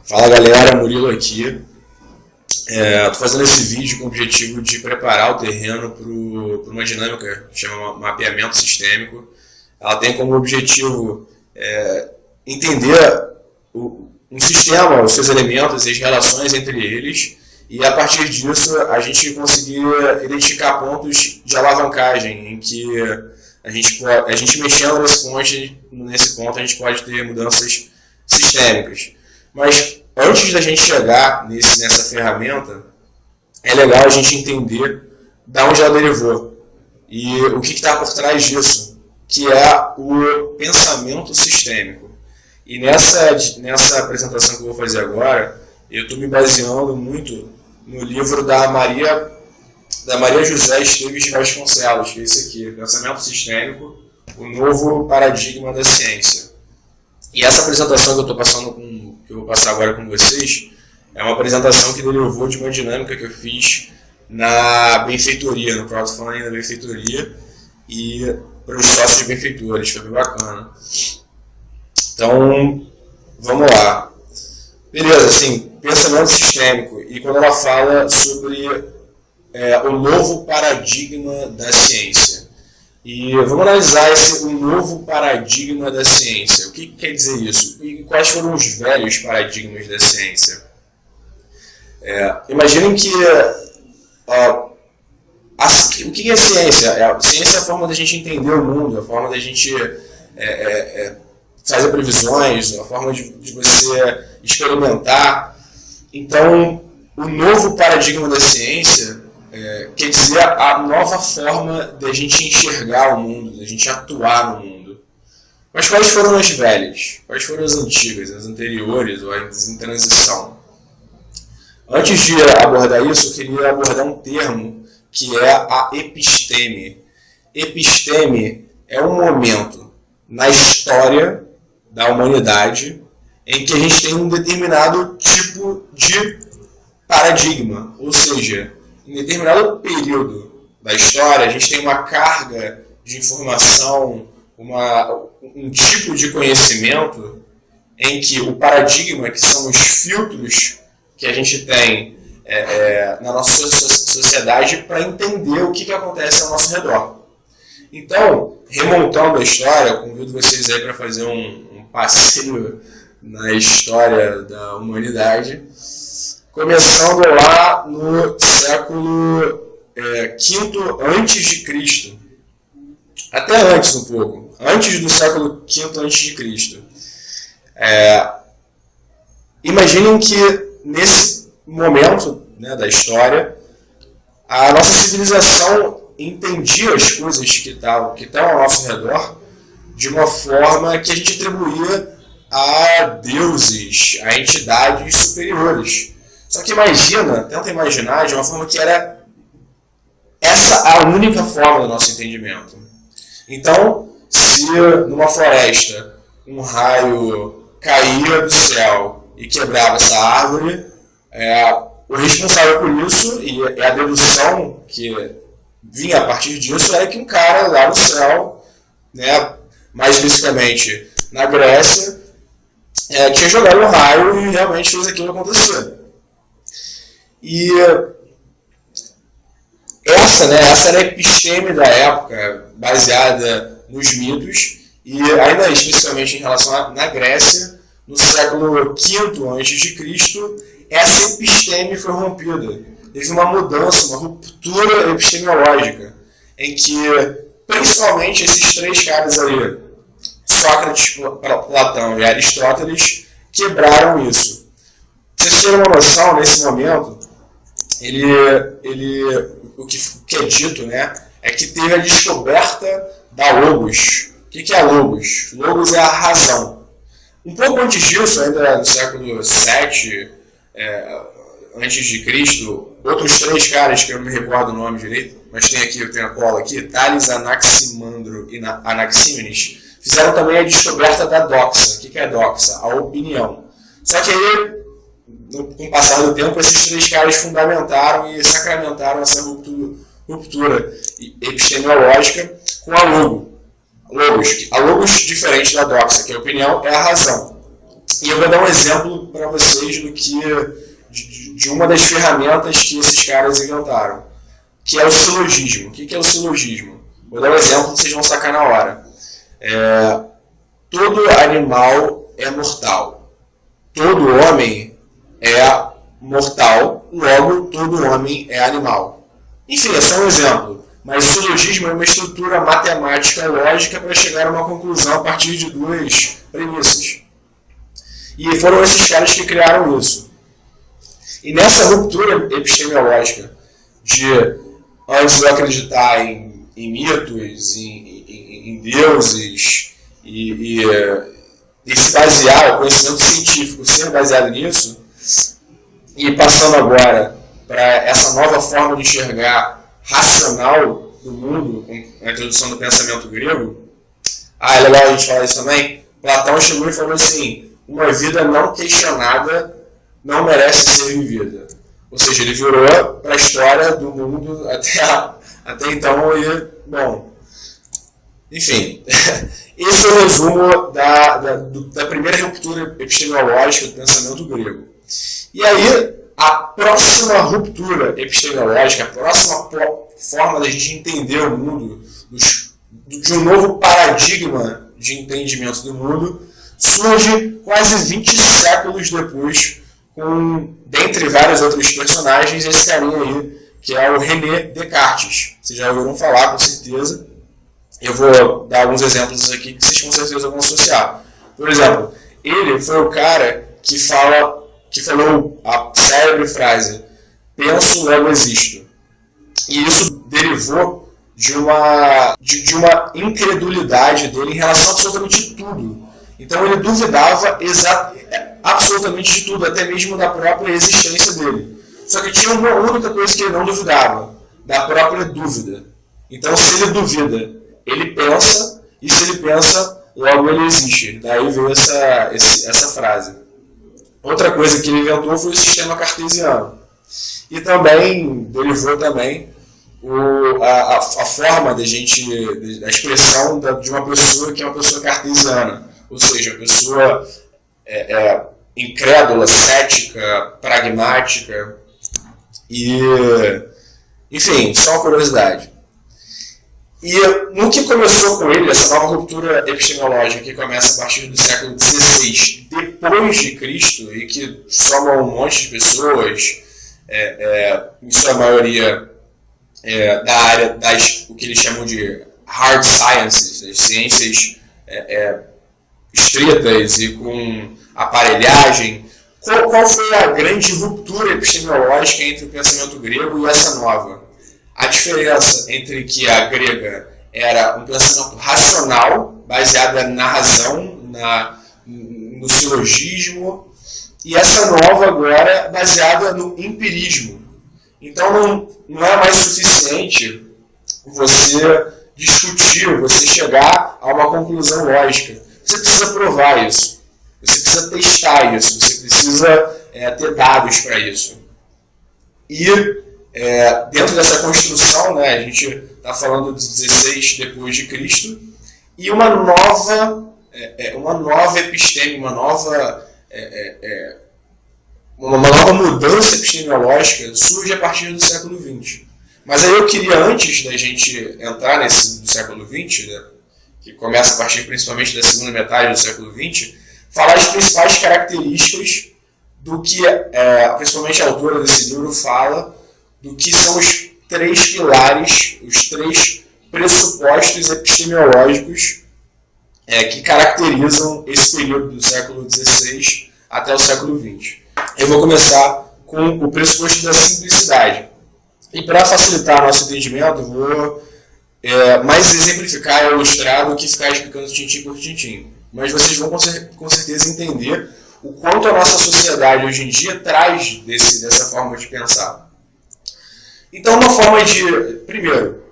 Fala galera, Murilo aqui. Estou fazendo esse vídeo com o objetivo de preparar o terreno para uma dinâmica que chama mapeamento sistêmico. Ela tem como objetivo entender um sistema, os seus elementos e as relações entre eles, e a partir disso a gente conseguir identificar pontos de alavancagem em que a gente mexendo nesse ponto a gente pode ter mudanças sistêmicas. Mas antes da gente chegar nessa ferramenta, é legal a gente entender de onde ela derivou e o que está por trás disso, que é o pensamento sistêmico. E nessa apresentação que eu vou fazer agora, eu estou me baseando muito no livro da Maria José Esteves de Vasconcelos, que é esse aqui, Pensamento Sistêmico, o Novo Paradigma da Ciência. E essa apresentação que eu vou passar agora com vocês é uma apresentação que derivou de uma dinâmica que eu fiz na benfeitoria, no crowdfunding da benfeitoria e para os sócios benfeitores, foi bem bacana. Então, vamos lá. Beleza, assim, pensamento sistêmico, e quando ela fala sobre o novo paradigma da ciência. E vamos analisar o novo paradigma da ciência. O que quer dizer isso? E quais foram os velhos paradigmas da ciência? Imaginem que o que é ciência? A ciência é a forma da gente entender o mundo, a forma da gente fazer previsões, a forma de você experimentar. Então, o novo paradigma da ciência quer dizer a nova forma da gente enxergar o mundo, da gente atuar no mundo. Mas quais foram as velhas? Quais foram as antigas, as anteriores ou as em transição? Antes de abordar isso, eu queria abordar um termo que é a episteme. Episteme é um momento na história da humanidade em que a gente tem um determinado tipo de paradigma, ou seja, em determinado período da história, a gente tem uma carga de informação, um tipo de conhecimento em que o paradigma, que são os filtros que a gente tem na nossa sociedade para entender o que acontece ao nosso redor. Então, remontando a história, eu convido vocês aí para fazer um passeio na história da humanidade, começando lá no século V antes de Cristo, até antes um pouco, antes do século V antes de Cristo. Imaginem que nesse momento, né, da história, a nossa civilização entendia as coisas que estão ao nosso redor de uma forma que a gente atribuía a deuses, a entidades superiores. Só que tenta imaginar de uma forma que era essa a única forma do nosso entendimento. Então, se numa floresta um raio caía do céu e quebrava essa árvore, o responsável por isso, e a dedução que vinha a partir disso, era que um cara lá no céu, né, mais especificamente na Grécia, tinha jogado um raio e realmente fez aquilo acontecer. E essa era a episteme da época, baseada nos mitos, e ainda especificamente em relação na Grécia, no século V a.C., essa episteme foi rompida. Teve uma mudança, uma ruptura epistemológica, em que principalmente esses três caras aí, Sócrates, Platão e Aristóteles, quebraram isso. Pra vocês terem uma noção, nesse momento, o que é dito, né, é que teve a descoberta da Logos. O que é a Logos? Logos é a razão. Um pouco antes disso, ainda no século VII antes de Cristo, outros três caras que eu não me recordo o nome direito, mas eu tenho a cola aqui, Tales, Anaximandro e Anaxímenes, fizeram também a descoberta da doxa. O que é a doxa? A opinião. Só que aí, com o passar do tempo, esses três caras fundamentaram e sacramentaram essa ruptura epistemológica com a Logos. A Logos, diferente da doxa, que é a opinião, é a razão. E eu vou dar um exemplo para vocês de uma das ferramentas que esses caras inventaram, que é o silogismo. O que é o silogismo? Vou dar um exemplo que vocês vão sacar na hora. Todo animal é mortal. Todo homem é mortal, logo todo homem é animal. Enfim, é só um exemplo. Mas o silogismo é uma estrutura matemática lógica para chegar a uma conclusão a partir de duas premissas. E foram esses caras que criaram isso. E nessa ruptura epistemológica de antes eu acreditar em mitos, em deuses, e se basear, o conhecimento científico ser baseado nisso, e passando agora para essa nova forma de enxergar racional do mundo, com a introdução do pensamento grego. É legal a gente falar isso também. Platão chegou e falou assim: uma vida não questionada não merece ser vivida. Ou seja, ele virou para a história do mundo até então e, bom, enfim, esse é o resumo da primeira ruptura epistemológica do pensamento grego. E aí, a próxima ruptura epistemológica, a próxima forma da gente entender o mundo, de um novo paradigma de entendimento do mundo, surge quase 20 séculos depois, dentre vários outros personagens, esse carinha aí, que é o René Descartes. Vocês já ouviram falar, com certeza. Eu vou dar alguns exemplos aqui que vocês com certeza vão associar. Por exemplo, ele foi o cara que falou a célebre frase: penso, logo existo. E isso derivou de uma incredulidade dele em relação a absolutamente tudo. Então ele duvidava absolutamente de tudo, até mesmo da própria existência dele. Só que tinha uma única coisa que ele não duvidava: da própria dúvida. Então, se ele duvida, ele pensa, e se ele pensa, logo ele existe. Daí veio essa frase. Outra coisa que ele inventou foi o sistema cartesiano. E também derivou também a forma da expressão de uma pessoa que é uma pessoa cartesiana. Ou seja, a pessoa incrédula, cética, pragmática. E, enfim, só uma curiosidade. E no que começou com ele, essa nova ruptura epistemológica que começa a partir do século XVI depois de Cristo, e que soma um monte de pessoas, em sua maioria da área o que eles chamam de hard sciences, as ciências estritas e com aparelhagem. Qual foi a grande ruptura epistemológica entre o pensamento grego e essa nova? A diferença entre que a grega era um pensamento racional, baseada na razão, no silogismo, e essa nova agora baseada no empirismo. Então não é mais suficiente você discutir, você chegar a uma conclusão lógica. Você precisa provar isso, você precisa testar isso, você precisa ter dados para isso. E dentro dessa construção, né, a gente está falando de 16 depois de Cristo, e uma nova episteme, uma nova mudança epistemológica surge a partir do século XX. Mas aí eu queria, antes da gente entrar do século XX, né, que começa a partir principalmente da segunda metade do século XX, falar as principais características do que, principalmente a autora desse livro fala, do que são os três pilares, os três pressupostos epistemológicos que caracterizam esse período do século XVI até o século XX. Eu vou começar com o pressuposto da simplicidade. E para facilitar nosso entendimento, vou mais exemplificar e ilustrar do que ficar explicando tintim por tintim. Mas vocês vão com certeza entender o quanto a nossa sociedade hoje em dia traz dessa forma de pensar. Então, uma forma primeiro,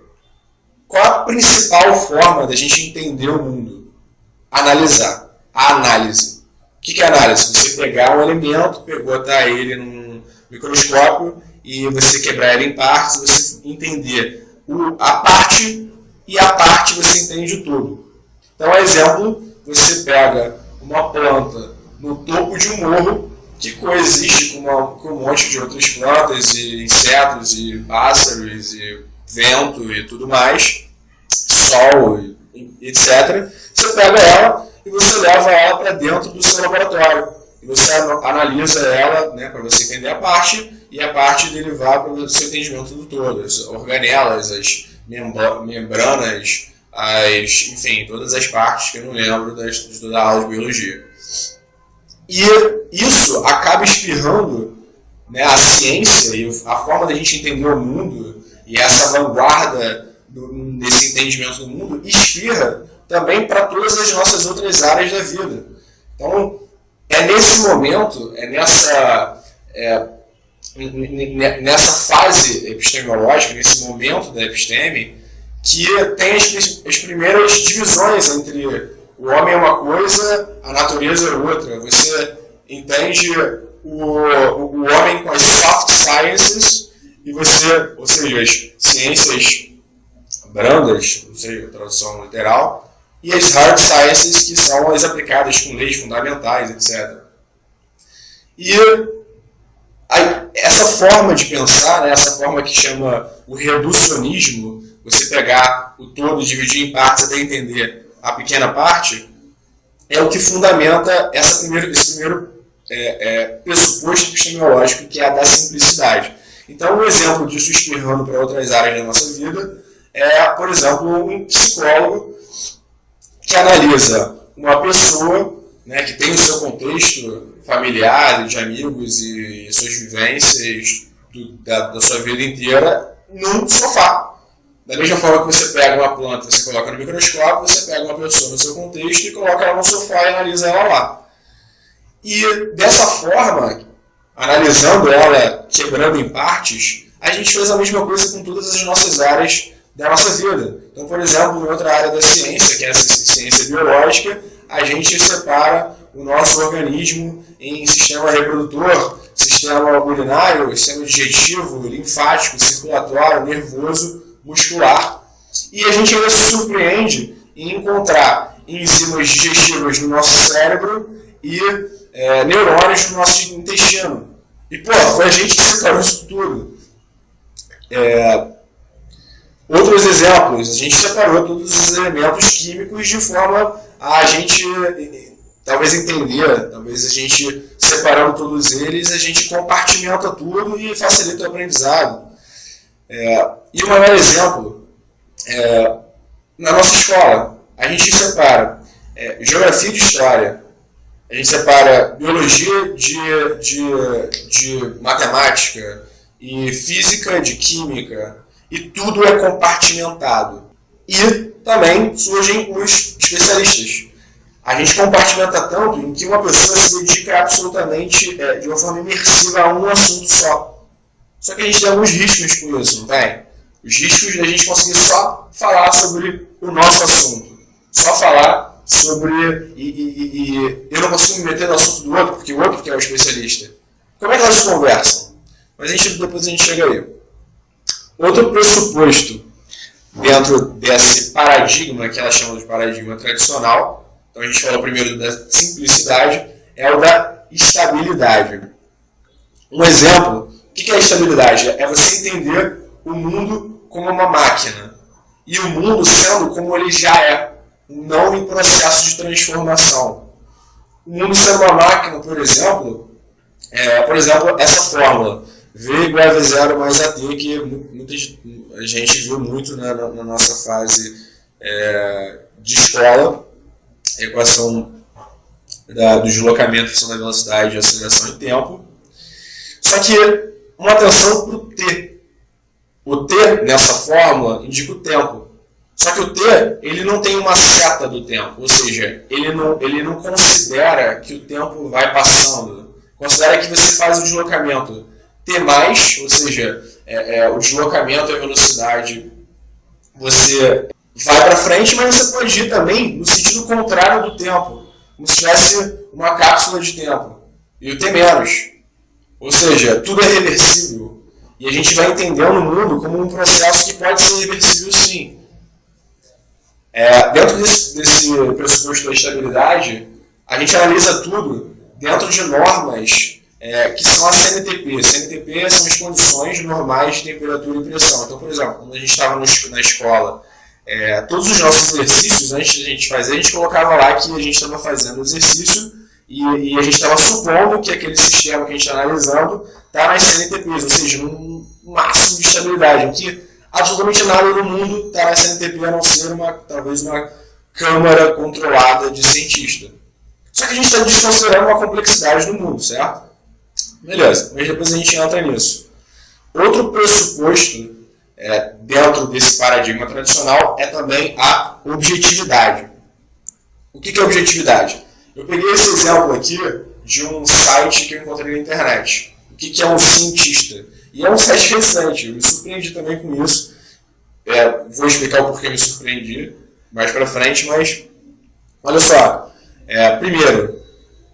qual a principal forma da gente entender o mundo? Analisar. A análise. O que é análise? Você pegar um elemento, botar ele num microscópio e você quebrar ele em partes, você entender a parte, e a parte você entende o todo. Então, exemplo, você pega uma planta no topo de um morro que coexiste com um monte de outras plantas e insetos e pássaros e vento e tudo mais, sol, etc. Você pega ela e você leva ela para dentro do seu laboratório. E você analisa ela, né, para você entender a parte, e a parte derivar para o seu entendimento do todo. As organelas, as membranas, enfim, todas as partes que eu não lembro de toda a aula de biologia. E isso acaba espirrando, né, a ciência e a forma da gente entender o mundo e essa vanguarda nesse entendimento do mundo espirra também para todas as nossas outras áreas da vida. Então, é nesse momento, nessa fase epistemológica, nesse momento da episteme, que tem as primeiras divisões entre o homem é uma coisa, a natureza é outra. Você entende o homem com as soft sciences, e você, ou seja, as ciências brandas, não sei a tradução literal, e as hard sciences, que são as aplicadas com leis fundamentais, etc. E essa forma de pensar, né, essa forma que chama o reducionismo, você pegar o todo e dividir em partes até entender a pequena parte, é o que fundamenta esse primeiro pressuposto epistemológico, que é a da simplicidade. Então, um exemplo disso espirrando para outras áreas da nossa vida é, por exemplo, um psicólogo que analisa uma pessoa, né, que tem o seu contexto familiar, de amigos e suas vivências da sua vida inteira num sofá. Da mesma forma que você pega uma planta, você coloca no microscópio, você pega uma pessoa no seu contexto e coloca ela no sofá e analisa ela lá. E dessa forma, analisando ela, quebrando em partes, a gente fez a mesma coisa com todas as nossas áreas da nossa vida. Então, por exemplo, em outra área da ciência, que é a ciência biológica, a gente separa o nosso organismo em sistema reprodutor, sistema urinário, sistema digestivo, linfático, circulatório, nervoso, muscular. E a gente ainda se surpreende em encontrar enzimas digestivas no nosso cérebro e neurônios no nosso intestino. E, foi a gente que separou isso tudo. Outros exemplos, a gente separou todos os elementos químicos de forma a gente talvez entender, talvez a gente separando todos eles, a gente compartimenta tudo e facilita o aprendizado. E o maior exemplo, na nossa escola, a gente separa geografia de história, a gente separa biologia de matemática e física de química, e tudo é compartimentado. E também surgem os especialistas. A gente compartimenta tanto em que uma pessoa se dedica absolutamente de uma forma imersiva a um assunto só. Só que a gente tem alguns riscos com isso, não tem? Os riscos da gente conseguir só falar sobre o nosso assunto. Só falar sobre... E eu não consigo me meter no assunto do outro, porque o outro que é o especialista. Como é que elas conversam? Mas depois a gente chega aí. Outro pressuposto dentro desse paradigma, que ela chama de paradigma tradicional, então a gente falou primeiro da simplicidade, é o da estabilidade. Um exemplo, o que é a estabilidade? É você entender o mundo como uma máquina, e o mundo sendo como ele já é, não em processo de transformação. O mundo sendo uma máquina, por exemplo, essa fórmula, V igual a V0 mais AT, que a gente viu muito, né, na nossa fase de escola, a equação do deslocamento, função da velocidade, aceleração e tempo. Só que, uma atenção para o T. O T, nessa fórmula, indica o tempo. Só que o T, ele não tem uma seta do tempo, ou seja, ele não considera que o tempo vai passando. Considera que você faz o deslocamento T+, ou seja, o deslocamento e a velocidade, você vai para frente, mas você pode ir também no sentido contrário do tempo, como se tivesse uma cápsula de tempo, e o T-, ou seja, tudo é reversível, e a gente vai entendendo o mundo como um processo que pode ser reversível sim. Dentro desse pressuposto da estabilidade, a gente analisa tudo dentro de normas que são a CNTP. CNTP são as condições normais de temperatura e pressão. Então, por exemplo, quando a gente estava na escola, todos os nossos exercícios, antes de a gente fazer, a gente colocava lá que a gente estava fazendo o exercício e a gente estava supondo que aquele sistema que a gente está analisando está nas CNTPs, ou seja, num máximo de estabilidade, em que absolutamente nada no mundo está na CNTP, a não ser talvez uma câmara controlada de cientista. Só que a gente está desconsiderando uma complexidade do mundo, certo? Beleza, mas depois a gente entra nisso. Outro pressuposto dentro desse paradigma tradicional é também a objetividade. O que é objetividade? Eu peguei esse exemplo aqui de um site que eu encontrei na internet. O que é um cientista? E é um site recente, eu me surpreendi também com isso. Vou explicar o porquê me surpreendi mais para frente, mas olha só. Primeiro,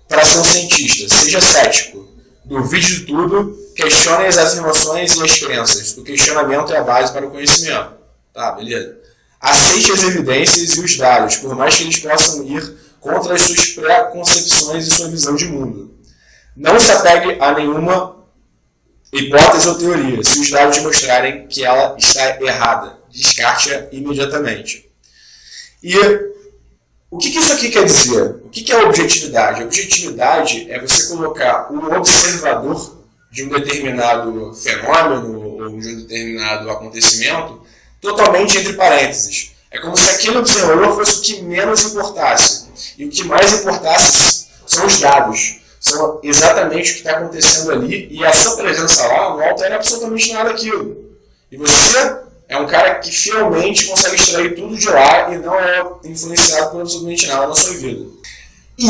para ser um cientista, seja cético, duvide de tudo, questione as afirmações e as crenças. O questionamento é a base para o conhecimento. Tá, beleza. Aceite as evidências e os dados, por mais que eles possam ir contra as suas preconcepções e sua visão de mundo. Não se apegue a nenhuma hipótese ou teoria, se os dados mostrarem que ela está errada. Descarte-a imediatamente. E o que isso aqui quer dizer? O que é objetividade? A objetividade é você colocar o observador de um determinado fenômeno ou de um determinado acontecimento totalmente entre parênteses. É como se aquele observador fosse o que menos importasse. E o que mais importasse são os dados. São exatamente o que está acontecendo ali, e a sua presença lá não altera absolutamente nada daquilo. E você é um cara que fielmente consegue extrair tudo de lá e não é influenciado por absolutamente nada na sua vida. E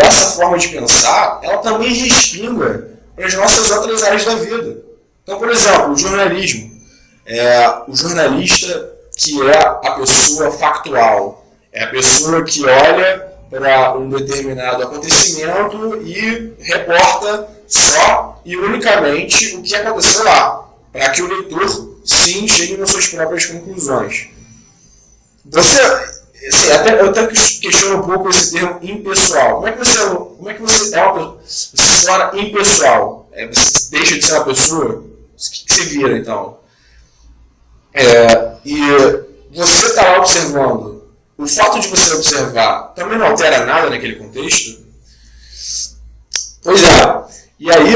essa forma de pensar, ela também respinga para as nossas outras áreas da vida. Então, por exemplo, o jornalismo. O jornalista que é a pessoa factual, é a pessoa que olha para um determinado acontecimento e reporta só e unicamente o que aconteceu lá, para que o leitor, sim, chegue nas suas próprias conclusões. Eu até questiono um pouco esse termo impessoal. Como é que você se torna impessoal? Você deixa de ser uma pessoa? O que você vira, então? E você está lá observando. O fato de você observar também não altera nada naquele contexto? Pois é. E aí,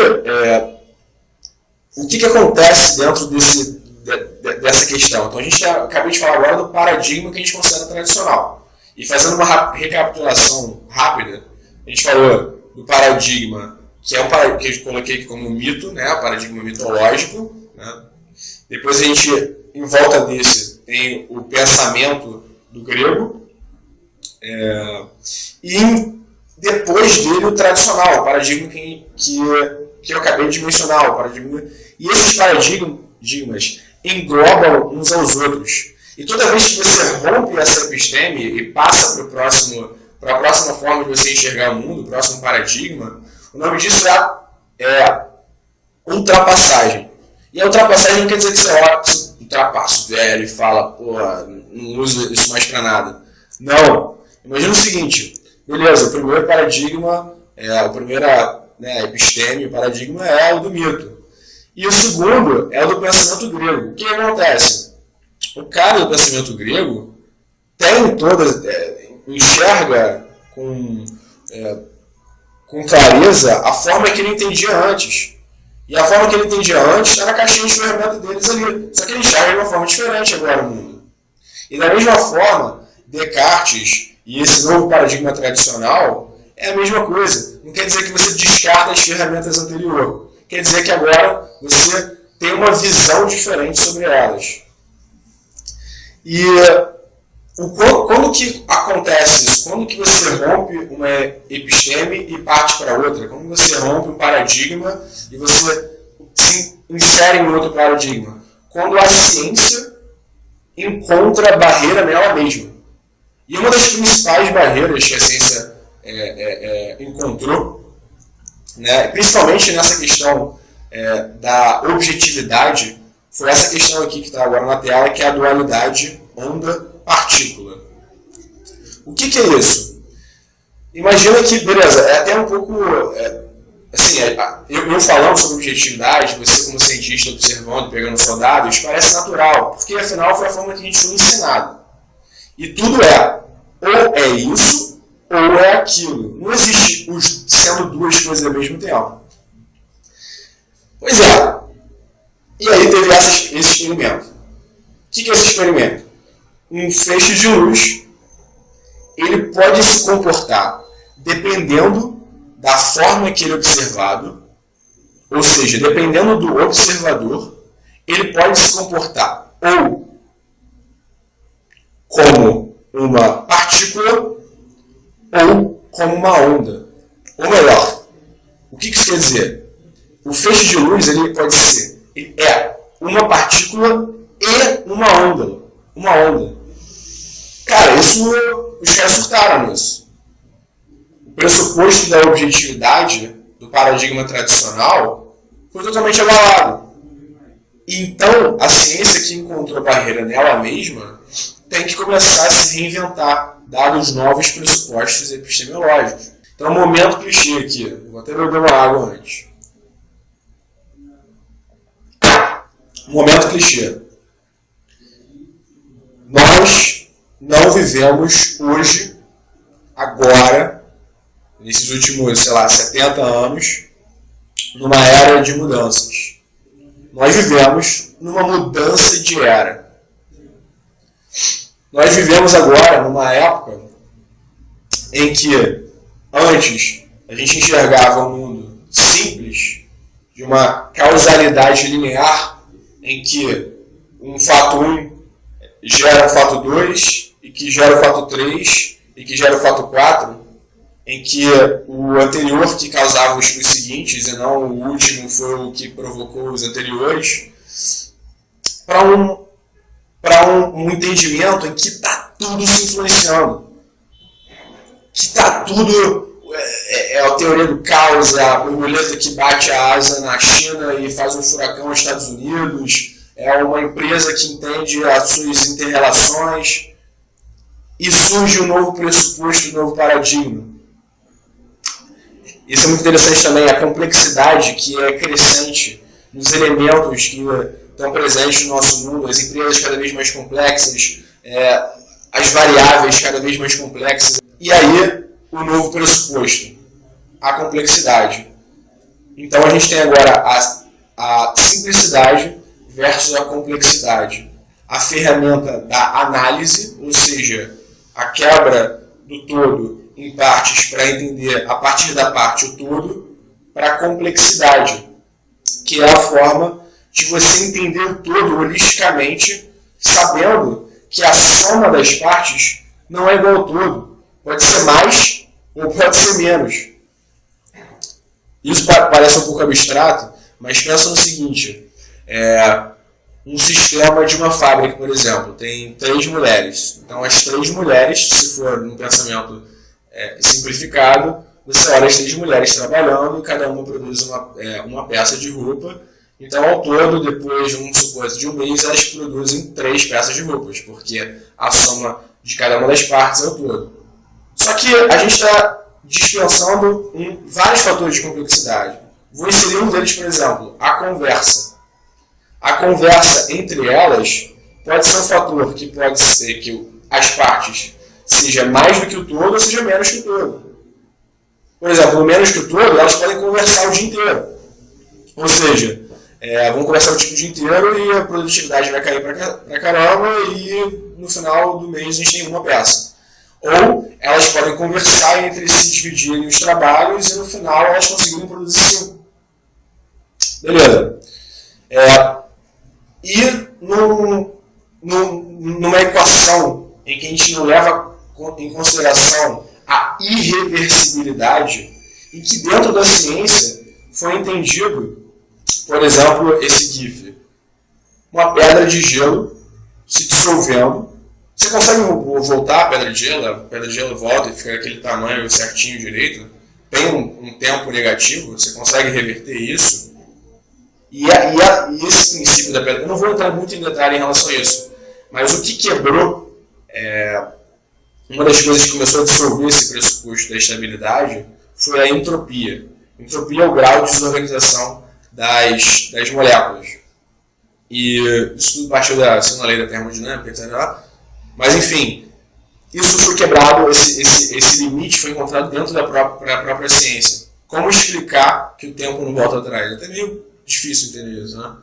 o que acontece dentro dessa questão? Então, acabei de falar agora do paradigma que a gente considera tradicional. E fazendo uma recapitulação rápida, a gente falou do paradigma, que é um paradigma que eu coloquei aqui como um mito, né? O paradigma mitológico. Né? Depois a gente, em volta desse, tem o pensamento do grego, e depois dele o tradicional, o paradigma que eu acabei de mencionar. E esses paradigmas englobam uns aos outros. E toda vez que você rompe essa episteme e passa para a próxima forma de você enxergar o mundo, o próximo paradigma, o nome disso é ultrapassagem. E a ultrapassagem não quer dizer que você ultrapassa o velho e fala, pô, não uso isso mais para nada. Não. Imagina o seguinte, beleza, o primeiro paradigma, a primeira episteme, o paradigma é o do mito. E o segundo é o do pensamento grego. O que acontece? O cara do pensamento grego enxerga com clareza a forma que ele entendia antes. E a forma que ele entendia antes está na caixinha de ferramenta deles ali. Só que ele enxerga de uma forma diferente agora no mundo. E da mesma forma, Descartes e esse novo paradigma tradicional é a mesma coisa. Não quer dizer que você descarta as ferramentas anteriores. Quer dizer que agora você tem uma visão diferente sobre elas. E quando que acontece isso? Quando que você rompe uma episteme e parte para outra? Quando você rompe um paradigma e você se insere em outro paradigma? Quando a ciência encontra barreira nela mesma. E uma das principais barreiras que a ciência encontrou, né, principalmente nessa questão da objetividade, foi essa questão aqui que está agora na tela, que é a dualidade onda-partícula. O que é isso? Imagina que, beleza, é até um pouco, assim, eu falando sobre objetividade, você como cientista observando, pegando só dados, parece natural, porque afinal foi a forma que a gente foi ensinado. E tudo ou é isso, ou é aquilo. Não existe sendo duas coisas ao mesmo tempo. Pois é. E aí teve esse experimento. O que é esse experimento? Um feixe de luz, ele pode se comportar dependendo da forma que ele é observado, ou seja, dependendo do observador, ele pode se comportar ou como uma partícula ou como uma onda. Ou melhor, o que isso quer dizer? O feixe de luz ele pode ser uma partícula e uma onda. Uma onda. Cara, os caras surtaram nisso. O pressuposto da objetividade do paradigma tradicional foi totalmente abalado. Então, a ciência que encontrou barreira nela mesma tem que começar a se reinventar, dados novos pressupostos epistemológicos. Então, momento clichê aqui. Vou até beber uma água antes. Momento clichê. Nós não vivemos hoje, agora, nesses últimos, 70 anos, numa era de mudanças. Nós vivemos numa mudança de era. Nós vivemos agora numa época em que antes a gente enxergava um mundo simples, de uma causalidade linear, em que um fato 1 gera o fato 2, e que gera o fato 3, e que gera o fato 4, em que o anterior que causava os seguintes, e não o último foi o que provocou os anteriores, para um entendimento em que está tudo se influenciando. Que está tudo... É a teoria do caos, é a borboleta que bate a asa na China e faz um furacão nos Estados Unidos, é uma empresa que entende as suas inter-relações, e surge um novo pressuposto, um novo paradigma. Isso é muito interessante também, a complexidade que é crescente nos elementos que estão presentes no nosso mundo, as empresas cada vez mais complexas, as variáveis cada vez mais complexas. E aí, o novo pressuposto, a complexidade. Então a gente tem agora a simplicidade versus a complexidade. A ferramenta da análise, ou seja, a quebra do todo em partes para entender a partir da parte o todo, para a complexidade, que é a forma de você entender o todo holisticamente, sabendo que a soma das partes não é igual ao todo. Pode ser mais ou pode ser menos. Isso parece um pouco abstrato, mas pensa no seguinte, um sistema de uma fábrica, por exemplo, tem 3 mulheres. Então as 3 mulheres, se for num pensamento simplificado, você olha as 3 mulheres trabalhando e cada uma produz uma peça de roupa. Então ao todo, depois de um mês, elas produzem 3 peças de roupas, porque a soma de cada uma das partes é o todo. Só que a gente está dispensando vários fatores de complexidade. Vou inserir um deles, por exemplo, a conversa. A conversa entre elas pode ser um fator que pode ser que as partes seja mais do que o todo ou seja menos que o todo. Por exemplo, no menos que o todo, elas podem conversar o dia inteiro. Ou seja, vão conversar o dia inteiro e a produtividade vai cair pra caramba e no final do mês a gente tem uma peça. Ou elas podem conversar entre si, dividirem os trabalhos e no final elas conseguirem produzir 5. Beleza. E numa equação em que a gente não leva em consideração a irreversibilidade, em que dentro da ciência foi entendido, por exemplo, esse GIF. Uma pedra de gelo se dissolvendo. Você consegue voltar a pedra de gelo volta e fica aquele tamanho certinho direito. Tem um tempo negativo, você consegue reverter isso. E esse princípio da pedra, eu não vou entrar muito em detalhe em relação a isso, mas o que quebrou uma das coisas que começou a dissolver esse pressuposto da estabilidade foi a entropia. Entropia é o grau de desorganização das moléculas. E isso tudo partiu da segunda lei da termodinâmica, etc. Mas, enfim, isso foi quebrado, esse limite foi encontrado dentro da própria ciência. Como explicar que o tempo não volta atrás? É até meio difícil entender isso, né?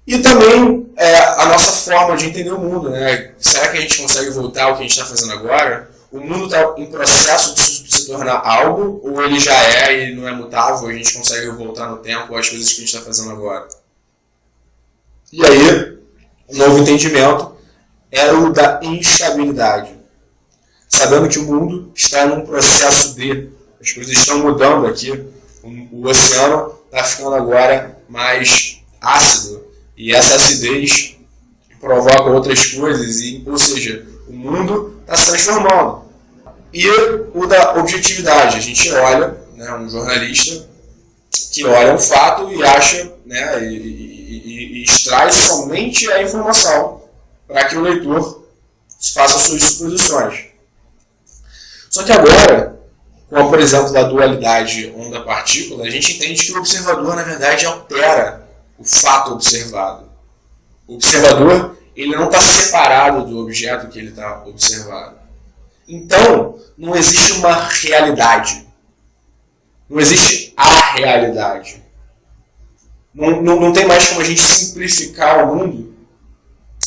E também a nossa forma de entender o mundo, né? Será que a gente consegue voltar ao que a gente está fazendo agora? O mundo está em processo de se tornar algo, ou ele já é e não é mutável, a gente consegue voltar no tempo às coisas que a gente está fazendo agora? E aí, o novo entendimento é o da instabilidade. Sabendo que o mundo está num processo as coisas estão mudando aqui, o oceano está ficando agora mais ácido, e essa acidez provoca outras coisas, ou seja, o mundo está se transformando. E o da objetividade, a gente olha, né, um jornalista que olha um fato e acha, né, e extrai somente a informação para que o leitor faça suas suposições. Só que agora, como por exemplo a dualidade onda-partícula, a gente entende que o observador na verdade altera o fato observado. O observador ele não está separado do objeto que ele está observando. Então, não existe uma realidade. Não existe a realidade. Não tem mais como a gente simplificar o mundo,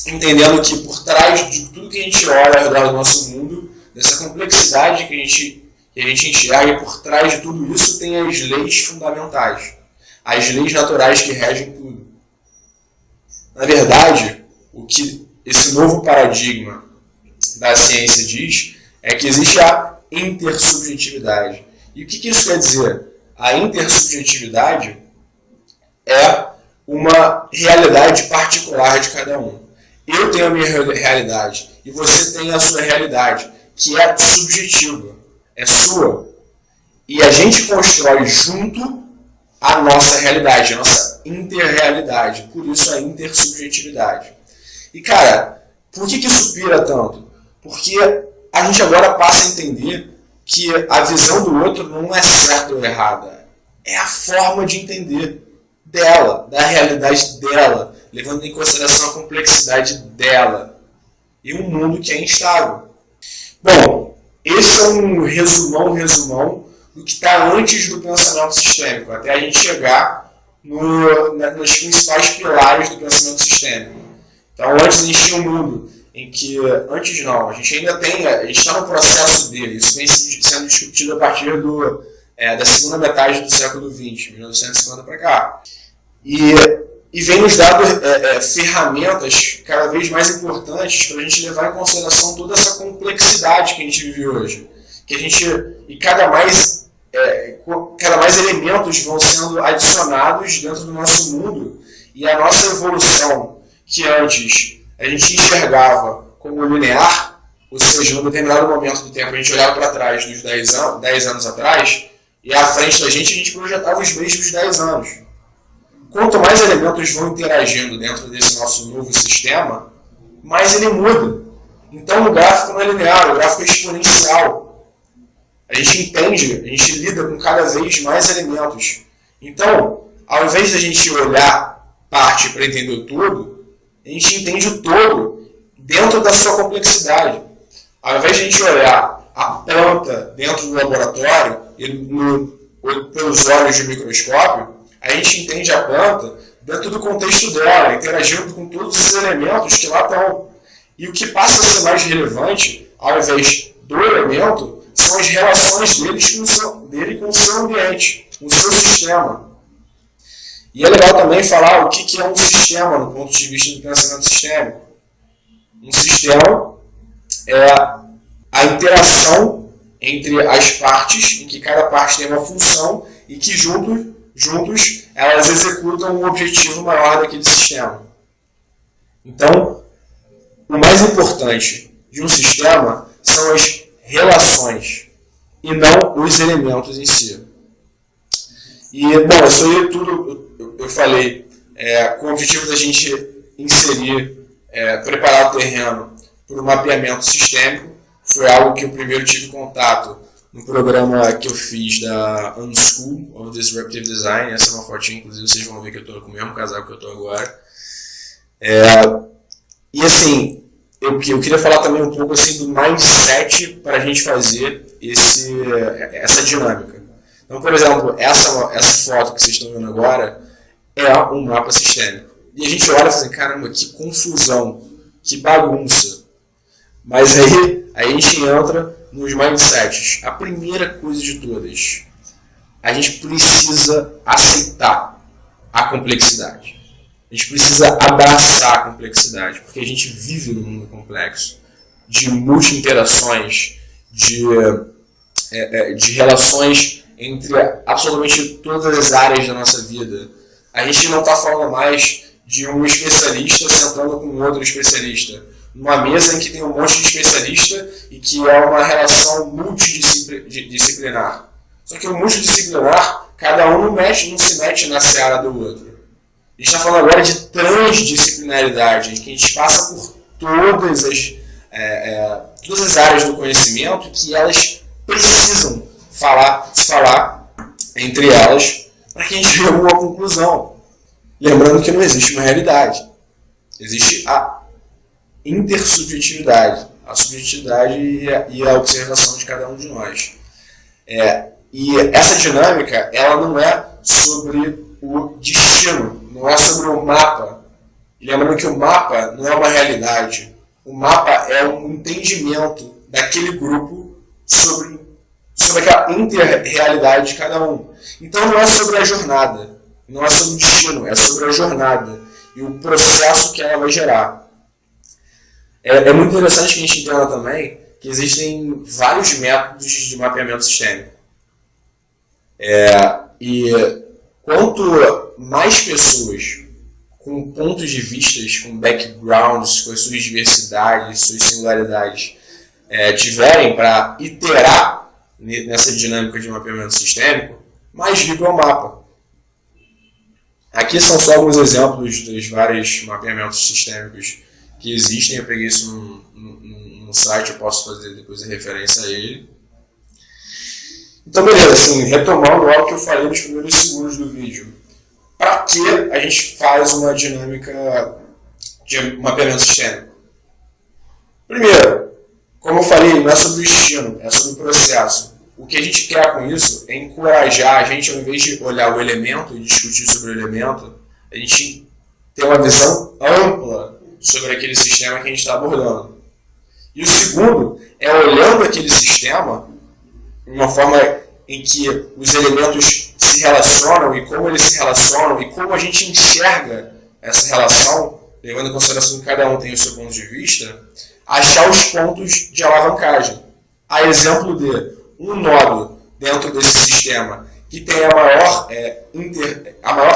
entendendo que por trás de tudo que a gente olha ao redor do nosso mundo, dessa complexidade que a gente enxerga, e por trás de tudo isso tem as leis fundamentais, as leis naturais que regem tudo. Na verdade, o que esse novo paradigma da ciência diz é que existe a intersubjetividade. E o que isso quer dizer? A intersubjetividade é uma realidade particular de cada um. Eu tenho a minha realidade e você tem a sua realidade, que é subjetiva, é sua. E a gente constrói junto a nossa realidade, a nossa interrealidade. Por isso a intersubjetividade. E cara, por que isso pira tanto? Porque a gente agora passa a entender que a visão do outro não é certa ou errada. É a forma de entender dela, da realidade dela, levando em consideração a complexidade dela. E um mundo que é instável. Bom, esse é um resumão do que está antes do pensamento sistêmico, até a gente chegar nos principais pilares do pensamento sistêmico. Então, antes a gente tinha um mundo em que, antes não, a gente ainda tem, a gente está no processo dele, isso vem sendo discutido a partir da segunda metade do século XX, 1950 para cá. E vem nos dando ferramentas cada vez mais importantes para a gente levar em consideração toda essa complexidade que a gente vive hoje. Cada mais elementos vão sendo adicionados dentro do nosso mundo, e a nossa evolução, que antes a gente enxergava como linear, ou seja, em um determinado momento do tempo a gente olhava para trás dos 10 anos atrás, e à frente da gente projetava os mesmos 10 anos. Quanto mais elementos vão interagindo dentro desse nosso novo sistema, mais ele muda. Então o gráfico não é linear, o gráfico é exponencial. A gente lida com cada vez mais elementos. Então, ao invés de a gente olhar parte para entender o todo, a gente entende o todo dentro da sua complexidade. Ao invés de a gente olhar a planta dentro do laboratório pelos olhos de microscópio, a gente entende a planta dentro do contexto dela, interagindo com todos os elementos que lá estão. E o que passa a ser mais relevante, ao invés do elemento, são as relações dele com o seu ambiente, com o seu sistema. E é legal também falar o que é um sistema no ponto de vista do pensamento sistêmico. Um sistema é a interação entre as partes, em que cada parte tem uma função e que juntos elas executam um objetivo maior daquele sistema. Então, o mais importante de um sistema são as relações e não os elementos em si. E, bom, isso aí tudo eu falei com o objetivo da gente inserir, preparar o terreno por um mapeamento sistêmico. Foi algo que eu primeiro tive contato no programa que eu fiz da Unschool of Disruptive Design. Essa é uma fotinha, inclusive vocês vão ver que eu estou com o mesmo casaco que eu estou agora. E assim, eu queria falar também um pouco assim, do mindset para a gente fazer essa dinâmica. Então, por exemplo, essa foto que vocês estão vendo agora é um mapa sistêmico. E a gente olha e fala assim, caramba, que confusão, que bagunça. Mas aí a gente entra nos mindsets. A primeira coisa de todas, a gente precisa aceitar a complexidade. A gente precisa abraçar a complexidade, porque a gente vive num mundo complexo, de multi-interações, de relações entre absolutamente todas as áreas da nossa vida. A gente não está falando mais de um especialista sentando com outro especialista, numa mesa em que tem um monte de especialista e que é uma relação multidisciplinar. Só que o multidisciplinar, cada um não se mete na seara do outro. A gente está falando agora de transdisciplinaridade, em que a gente passa por todas as áreas do conhecimento que elas precisam se falar entre elas para que a gente chegue a uma conclusão. Lembrando que não existe uma realidade. Existe a intersubjetividade, a subjetividade e a observação de cada um de nós. E essa dinâmica, ela não é sobre o destino, não é sobre o mapa. Lembrando que o mapa não é uma realidade. O mapa é um entendimento daquele grupo sobre aquela inter-realidade de cada um. Então não é sobre a jornada, não é sobre o destino, é sobre a jornada e o processo que ela vai gerar. É muito interessante que a gente entenda também que existem vários métodos de mapeamento sistêmico. E quanto mais pessoas com pontos de vista, com backgrounds, com as suas diversidades, suas singularidades, tiverem para iterar nessa dinâmica de mapeamento sistêmico, mais rico é o mapa. Aqui são só alguns exemplos dos vários mapeamentos sistêmicos que existem. Eu peguei isso num site, eu posso fazer depois a referência a ele. Então, beleza, assim, retomando algo que eu falei nos primeiros segundos do vídeo. Para que a gente faz uma dinâmica de mapeamento sistêmico? Primeiro, como eu falei, não é sobre o destino, é sobre o processo. O que a gente quer com isso é encorajar a gente, ao invés de olhar o elemento e discutir sobre o elemento, a gente ter uma visão ampla sobre aquele sistema que a gente está abordando. E o segundo é olhando aquele sistema de uma forma em que os elementos se relacionam e como eles se relacionam e como a gente enxerga essa relação, levando em consideração que cada um tem o seu ponto de vista, achar os pontos de alavancagem. A exemplo de um nodo dentro desse sistema que tem a maior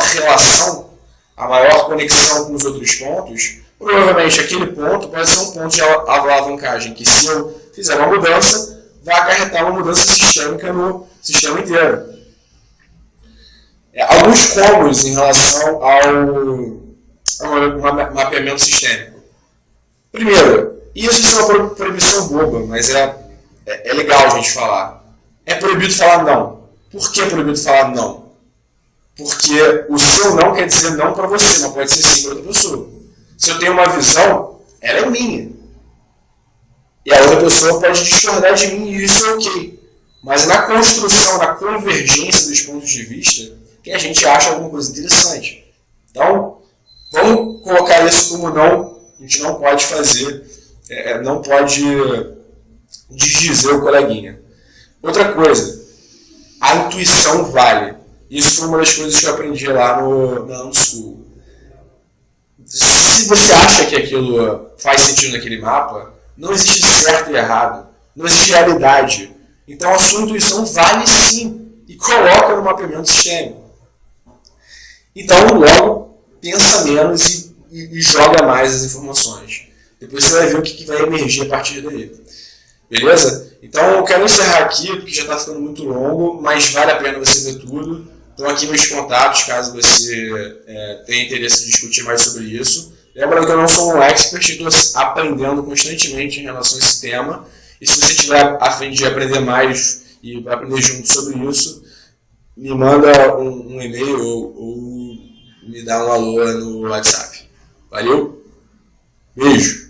relação, a maior conexão com os outros pontos, provavelmente aquele ponto pode ser um ponto de alavancagem que, se eu fizer uma mudança, vai acarretar uma mudança sistêmica no sistema inteiro. Alguns cômodos em relação ao mapeamento sistêmico. Primeiro, isso é uma proibição boba, mas é legal a gente falar. É proibido falar não. Por que é proibido falar não? Porque o seu não quer dizer não para você, não pode ser sim para outra pessoa. Se eu tenho uma visão, ela é minha. E a outra pessoa pode discordar de mim e isso é ok. Mas na construção, na convergência dos pontos de vista, que a gente acha alguma coisa interessante. Então, vamos colocar isso como não. A gente não pode fazer, não pode desdizer o coleguinha. Outra coisa, a intuição vale. Isso foi uma das coisas que eu aprendi lá na Unschool. Se você acha que aquilo faz sentido naquele mapa, não existe certo e errado. Não existe realidade. Então a sua intuição vale sim. E coloca no mapeamento sistêmico. Então logo pensa menos e joga mais as informações. Depois você vai ver o que vai emergir a partir daí. Beleza? Então eu quero encerrar aqui, porque já está ficando muito longo, mas vale a pena você ver tudo. Estão aqui meus contatos, caso você tenha interesse em discutir mais sobre isso. Lembrando que eu não sou um expert, estou aprendendo constantemente em relação a esse tema. E se você tiver a fim de aprender mais e aprender junto sobre isso, me manda um e-mail ou me dá um alô no WhatsApp. Valeu? Beijo!